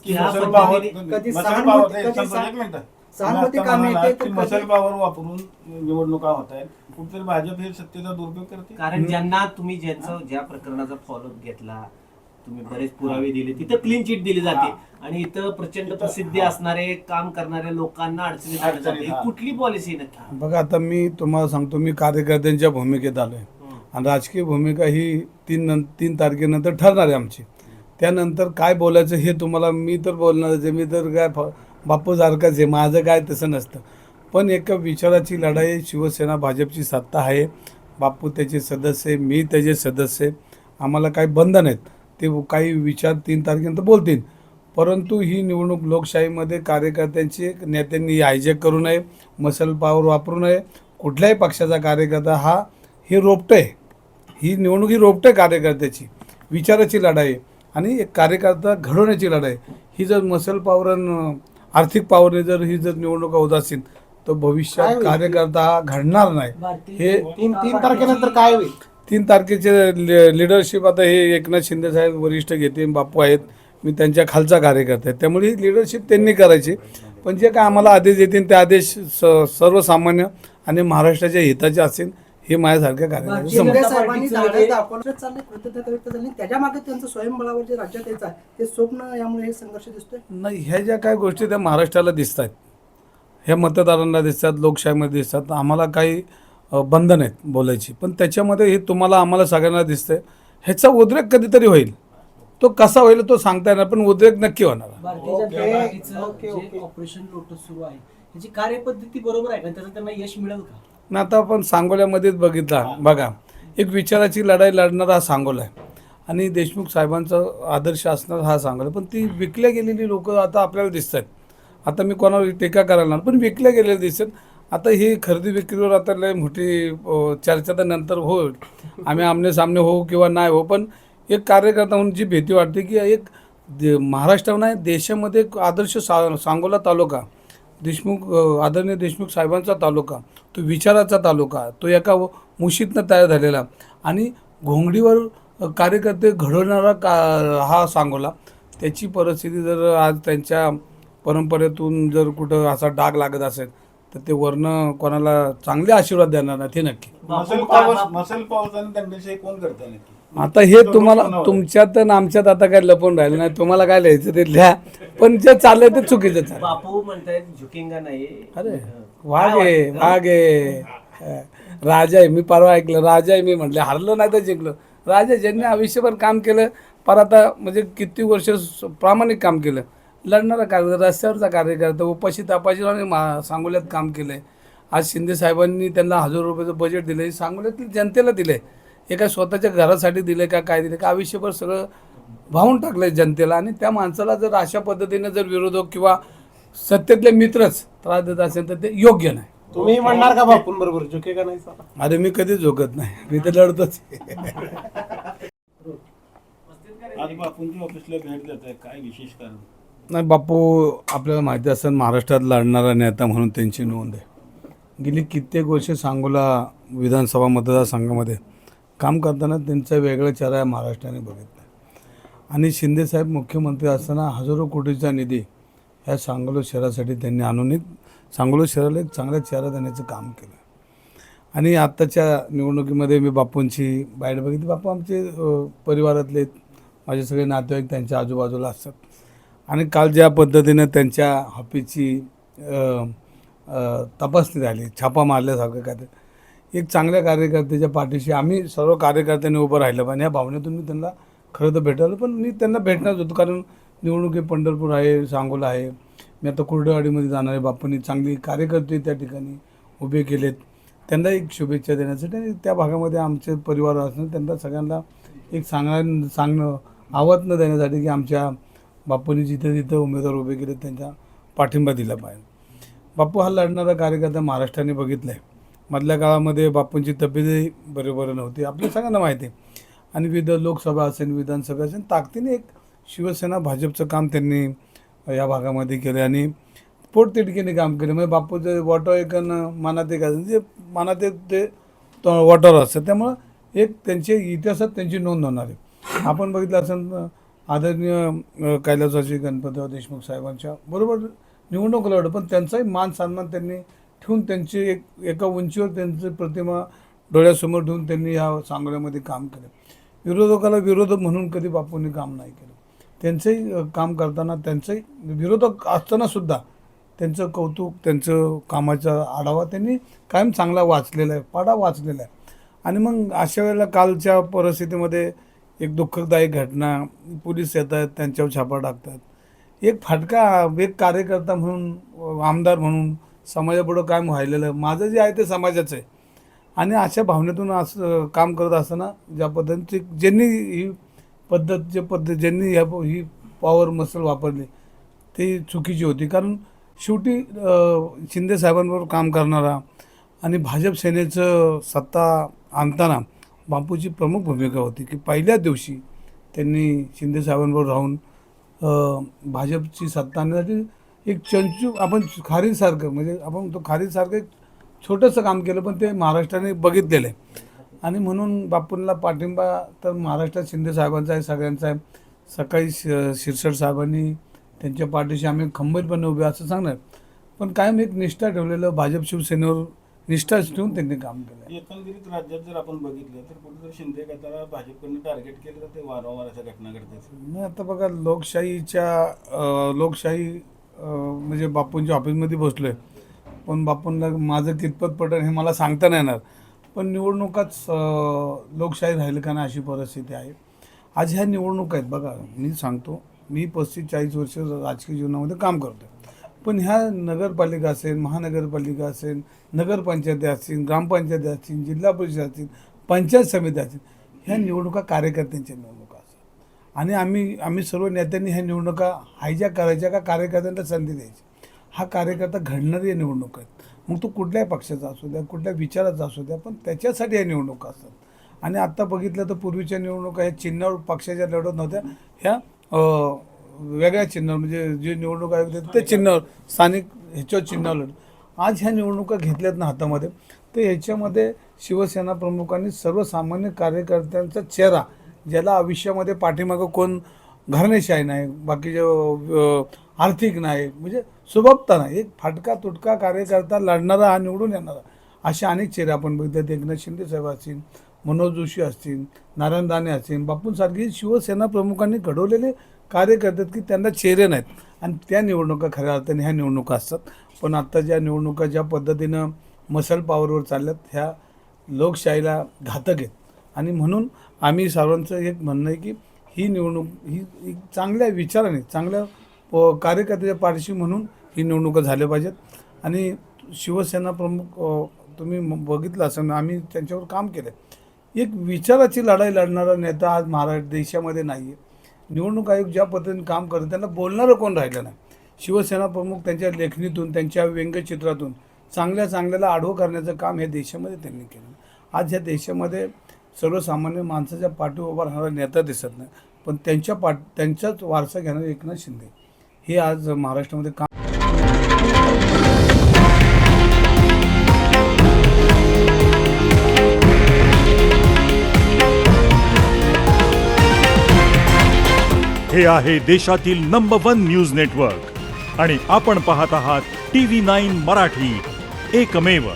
की या मसल पद्धतीने पावर कधी मसल सहानुभूती- पावर कधी एक मिनिट सहानुभूती आता कामी म्हणाला येते की तर मसल कधी- पावर वापरून निवडणुका होत आहेत. कुठेतरी भाजप हे सत्तेचा दुरुपयोग करते. कारण ज्यांना तुम्ही ज्या प्रकरणाचा फॉलोअप घेतला, तुम्ही बरेच पुरावे दिले, तिथं क्लीन चिट दिली जाते आणि इथं प्रचंड प्रसिद्धी असणारे काम करणाऱ्या लोकांना अडचणीत आणलं जाते. ही कुठली पॉलिसी नक्की? बघा, आता मी तुम्हाला सांगतो, मी कार्यकर्त्यांच्या भूमिकेत आलो आहे आणि राजकीय भूमिका ही तीन तारखेनंतर ठरणार आहे आमची. त्यानंतर काय बोलायचं हे तुम्हाला मी तर बोलणारच आहे. मी तर काय बापू सारखाच आहे, माझं काय तसं नसतं. पण एका विचाराची लढाई, शिवसेना भाजपची सत्ता आहे, बापू त्याचे सदस्य आहे, मी त्याचे सदस्य आहे, आम्हाला काही बंधन आहेत. ते काही विचार 3 तारखेनंतर बोलतील. परंतु ही निवडणूक लोकशाहीमध्ये कार्यकर्त्यांची, नेत्यांनी हायजॅक करू नये, मसल पॉवर वापरू नये. कुठल्याही पक्षाचा कार्यकर्ता हे रोपटं आहे. ही निवडणूक ही रोपटं आहे कार्यकर्त्याची, विचाराची लढाई आणि एक कार्यकर्ता घडवण्याची लढाई. ही जर मसल पॉवर आणि आर्थिक पॉवरने जर निवडणुका होत असतील तर भविष्यात कार्यकर्ता हा घडणार नाही. हे तीन तारखेनंतर काय होईल? 3 तारखेचे लिडरशिप आता हे एकनाथ शिंदे साहेब वरिष्ठ घेते, बापू आहेत, मी त्यांच्या खालचा कार्यकर्ता आहे. त्यामुळे ही लिडरशिप त्यांनी करायची. पण जे काय आम्हाला आदेश देतील ते आदेश सर्वसामान्य आणि महाराष्ट्राच्या हिताचे असेल हे माझ्यासारख्या कार्यकर्ते समजतात. शिंदे साहेबांनी धाडस दाखवलं चाललंय, कृतज्ञता व्यक्त झाली. त्याच्या मागे त्यांचं स्वयंबळावर जे राज्यात यायचं आहे ते स्वप्न, यामुळे हे संघर्ष दिसतोय. नाही, ह्या ज्या काय गोष्टी त्या महाराष्ट्राला दिसत आहेत, ह्या मतदारांना दिसतात, लोकशाहीमध्ये दिसतात. आम्हाला काही बंधन आहेत बोलायची, पण त्याच्यामध्ये हे तुम्हाला आम्हाला सगळ्यांना दिसतंय. ह्याचा उद्रेक कधीतरी होईल. तो कसा होईल तो सांगता येणार, पण उद्रेक नक्की होणार. भारतीय जनता पार्टीचं जे ऑपरेशन लोटस सुरू आहे त्याची कार्यपद्धती बरोबर आहे का? त्याचं त्यांना यश मिळेल का? ना आता आपण सांगोल्यामध्येच बघितला, बघा, एक विचाराची लढाई लढणारा हा सांगोला आहे आणि देशमुख साहेबांचा आदर्श असणार हा सांगोला. पण ती विकल्या गेलेली लोक आता आपल्याला दिसत आहेत. आता मी कोणावर टीका करायला पण विकल्या गेलेले दिसतात. आता ही खरेदी विक्रीवर आता लय मोठी चर्चा तर नंतर हो, आम्ही आमने सामने हो किंवा नाही हो, पण एक कार्यकर्ता म्हणून जी भीती वाटते की एक महाराष्ट्रावर नाही देशामध्ये एक आदर्श सांगोला तालुका, आदरणीय देशमुख साहेबांचा तालुका, तो विचाराचा तालुका, तो एका मुशीतनं तयार झालेला आणि घोंगडीवर कार्यकर्ते घडवणारा हा सांगोला. त्याची परिस्थिती जर आज त्यांच्या परंपरेतून जर कुठं असा डाग लागत असेल तर ते वरनं कोणाला चांगले आशीर्वाद देणार नाही, ते नक्की. मसल पॉवर आणि दंडेशाही कोण करतं नक्की? आता हे तुम्हाला तुमच्यात आणि आमच्यात आता काय लपून राहिलं नाही. तुम्हाला काय लिहायचं ते लिहा, पण जे चाललंय ते चुकीचं चाललंय. बापू म्हणतायत झुकिंगा नाही. अरे वाघ आहे राजा आहे. मी परवा ऐकलं राजा आहे, मी म्हटलं हरलं नाही तर जिंकलं. राजा ज्यांनी आयुष्यभर काम केलं, पर आता म्हणजे किती वर्ष प्रामाणिक काम केलं, लढणारा कार्यकर्ता, रस्त्यावरचा कार्यकर्ता, उपाशी तापाशी सांगोल्यात काम केलं आहे. आज शिंदे साहेबांनी त्यांना हजारो रुपयाचं बजेट दिलं आहे, सांगोल्यातील जनतेला दिलं आहे. हे काय स्वतःच्या घरासाठी दिलं का काय दिलं का, आयुष्यभर सगळं वाहून टाकलं आहे जनतेला. आणि त्या माणसाला जर अशा पद्धतीने जर विरोधक किंवा सत्तेतले मित्रच त्रास देत असेल तर ते योग्य नाही. तुम्ही म्हणणार का बापून बरोबर झुके का नाही? अरे मी कधीच झोकत नाही, मी तर लढतोच. आज बापूंची ऑफिसला भेट देत आहे, काय विशेष कारण? नाही, बापू आपल्याला माहिती असेल महाराष्ट्रात लढणारा नेता म्हणून त्यांची नोंद आहे. गेली कित्येक वर्षे सांगोला विधानसभा मतदारसंघामध्ये काम करताना त्यांचा वेगळा चेहरा या महाराष्ट्राने बघितला. आणि शिंदेसाहेब मुख्यमंत्री असताना हजारो कोटीचा निधी ह्या सांगोला शहरासाठी त्यांनी आणून सांगोला शहराला एक चांगला चेहरा देण्याचं काम केलं. आणि आत्ताच्या निवडणुकीमध्ये मी बापूंची बाईट बघितली. बापू आमचे परिवारातले, माझे सगळे नातेवाईक त्यांच्या आजूबाजूला असतात. आणि काल ज्या पद्धतीनं त्यांच्या ऑफिसची तपासणी झाली, छापा मारल्यासारखं काय, एक चांगल्या कार्यकर्त्याच्या पाठीशी आम्ही सर्व कार्यकर्त्यांनी उभं राहिलं पाहिजे या भावनेतून मी त्यांना खरं तर भेटायला, पण मी त्यांना भेटणारच होतो. कारण निवडणुकी पंढरपूर आहे, सांगोला आहे, मी आता कुर्डेवाडीमध्ये जाणार आहे. बापूंनी चांगली कार्यकर्ते त्या ठिकाणी उभे केलेत, त्यांना एक शुभेच्छा देण्यासाठी आणि त्या भागामध्ये आमचे परिवार असणं त्यांना सगळ्यांना एक सांगणं आवाहन देण्यासाठी की आमच्या बापूंनी जिथे जिथे उमेदवार उभे केले त्यांचा पाठिंबा दिला पाहिजे. बापू हा लढणारा कार्यकर्ता महाराष्ट्राने बघितला आहे. मधल्या काळामध्ये बापूंची तब्येतही बरोबर नव्हती, आपल्या सगळ्यांना माहिती आहे. आणि लोकसभा असेल, विधानसभा असेल, ताकदीने एक शिवसेना भाजपचं काम त्यांनी या भागामध्ये केलं आणि पोटतिडकीने काम केलं. म्हणजे बापूचं वॉटर एक मनात एक असं जे मनात ते वॉटर असतं, त्यामुळं एक त्यांच्या इतिहासात त्यांची नोंद होणार आहे. आपण बघितलं असेल आदरणीय कैलासवासी गणपतराव देशमुख साहेबांच्या बरोबर निवडणूक लढवलं, पण त्यांचाही मान सन्मान त्यांनी ठेवून त्यांची एका उंचीवर त्यांची प्रतिमा डोळ्यासमोर ठेवून त्यांनी ह्या सांगोल्यामध्ये काम केलं. विरोधकाला विरोधक म्हणून कधी बापूंनी काम नाही केलं. त्यांचंही काम करताना त्यांचंही विरोधक असतानासुद्धा त्यांचं कौतुक, त्यांचं कामाचा आढावा त्यांनी कायम चांगला वाचलेला आहे, पाढा वाचलेला आहे. आणि मग अशा वेळेला कालच्या परिस्थितीमध्ये एक दुःखदायक घटना, पोलीस येतात, त्यांच्यावर छापा टाकतात. एक फाटका एक कार्यकर्ता म्हणून, आमदार म्हणून समाजापुढं कायम व्हायलेलं, माझं जे आहे ते समाजाचं आहे. आणि अशा भावनेतून असं काम करत असताना ज्या पद्धतीची ज्यांनी ही ज्यांनी ही पॉवर मसल वापरली ती चुकीची होती. कारण शेवटी शिंदे साहेबांबरोबर काम करणारा आणि भाजप सेनेचं सत्ता आणताना बापूची प्रमुख भूमिका होती की पहिल्या दिवशी त्यांनी शिंदे साहेबांबरोबर राहून भाजपची सत्ता आणण्यासाठी एक चंचू, आपण खारीसारखं, म्हणजे आपण तो खारीसारखं एक छोटंसं काम केलं, पण ते महाराष्ट्राने बघितलेलं आहे. आणि म्हणून बापूंना पाठिंबा तर महाराष्ट्रात शिंदे साहेबांचा आहे, सगळ्यांचा आहे. सकाळी शिरसाट साहेबांनी त्यांच्या पाठीशी आम्ही खंबीरपणे उभे असं सांगणार, पण कायम एक निष्ठा ठेवलेलं, भाजप शिवसेनेवर निष्ठा ठेवून त्यांनी काम केलं. एकंदरीत राज्यात जर आपण बघितलं तर कुठेतरी शिंदे गटाला भाजपकडनं टार्गेट केलं तर ते वारंवार अशा घटना घडतात. नाही, आता बघा लोकशाही म्हणजे बापूंच्या ऑफिसमध्ये बसलो आहे, पण बापूंना माझं कितपत पटेल हे मला सांगता नाही येणार. पण निवडणुकाच लोकशाही राहील का नाही अशी परिस्थिती आहे. आज ह्या निवडणुका आहेत बघा, मी सांगतो, मी 35-40 वर्ष राजकीय जीवनामध्ये काम करतो. पण ह्या नगरपालिका असेल, महानगरपालिका असेल, नगरपंचायती असतील, ग्रामपंचायती असतील, जिल्हा परिषद असतील, पंचायत समिती असतील, ह्या निवडणुका कार्यकर्त्यांच्या निवडणुका असतात. आणि आम्ही सर्व नेत्यांनी ह्या निवडणुका हायजॅक करायच्या का कार्यकर्त्यांना संधी द्यायची. हा कार्यकर्ता घडणारी निवडणूक आहेत. मग तो कुठल्याही पक्षाचा असू द्या, कुठल्या विचाराचा असू द्या, पण त्याच्यासाठी या निवडणुका असतात. आणि आत्ता बघितलं तर पूर्वीच्या निवडणुका ह्या चिन्हावर पक्षाच्या लढत नव्हत्या, ह्या वेगळ्या चिन्हावर, म्हणजे जे निवडणूक आयोग देतात ते चिन्हावर, स्थानिक ह्याच्यावर चिन्हावर लढत. आज ह्या निवडणुका घेतल्यात ना हातामध्ये, तर ह्याच्यामध्ये शिवसेना प्रमुखांनी सर्वसामान्य कार्यकर्त्यांचा चेहरा, ज्याला आयुष्यामध्ये पाठीमागं कोण घराणेशाही नाही, बाकीचे आर्थिक नाही, म्हणजे सुबत्ता नाही, एक फाटका तुटका कार्यकर्ता लढणारा, हा निवडून येणारा, असे अनेक चेहरे आपण बघितले. एकनाथ शिंदे साहेब असतील, मनोज जोशी असतील, नारायण दाने असतील, बापूंसारखी शिवसेना प्रमुखांनी घडवलेले कार्यकर्ते की त्यांना चेहरे नाहीत. आणि त्या निवडणुका खऱ्या अर्थाने ह्या निवडणुका असतात. पण आत्ता ज्या निवडणुका ज्या पद्धतीनं मसल पॉवरवर चालल्यात, ह्या लोकशाहीला घातक आहेत. आणि म्हणून आम्ही सर्वांचं एक म्हणणं आहे की ही निवडणूक ही चांगल्या विचाराने, चांगल्या कार्यकर्त्याच्या पाठीशी म्हणून ही निवडणुका झाल्या पाहिजेत. आणि शिवसेना प्रमुख तुम्ही बघितलं असं, आम्ही त्यांच्यावर काम केलं. एक विचाराची लढाई लढणारा नेता आज महाराष्ट्र देशामध्ये नाही आहे. निवडणूक आयोग ज्या पद्धतीने काम करतं त्यांना बोलणारं कोण राहिलं नाही. शिवसेना प्रमुख त्यांच्या लेखणीतून, त्यांच्या व्यंग्यचित्रातून चांगल्याला आढावा करण्याचं काम हे देशामध्ये त्यांनी केलं. आज ह्या देशामध्ये सर्वसामान्य माणसाच्या पाठी उभा राहणारा नेता दिसत नाही, पण त्यांचाच वारसा घेणारे एकनाथ शिंदे हे आज महाराष्ट्रामध्ये काम. हे आहे देशातील नंबर 1 न्यूज नेटवर्क आणि आपण पाहत आहात TV9 मराठी, एकमेव.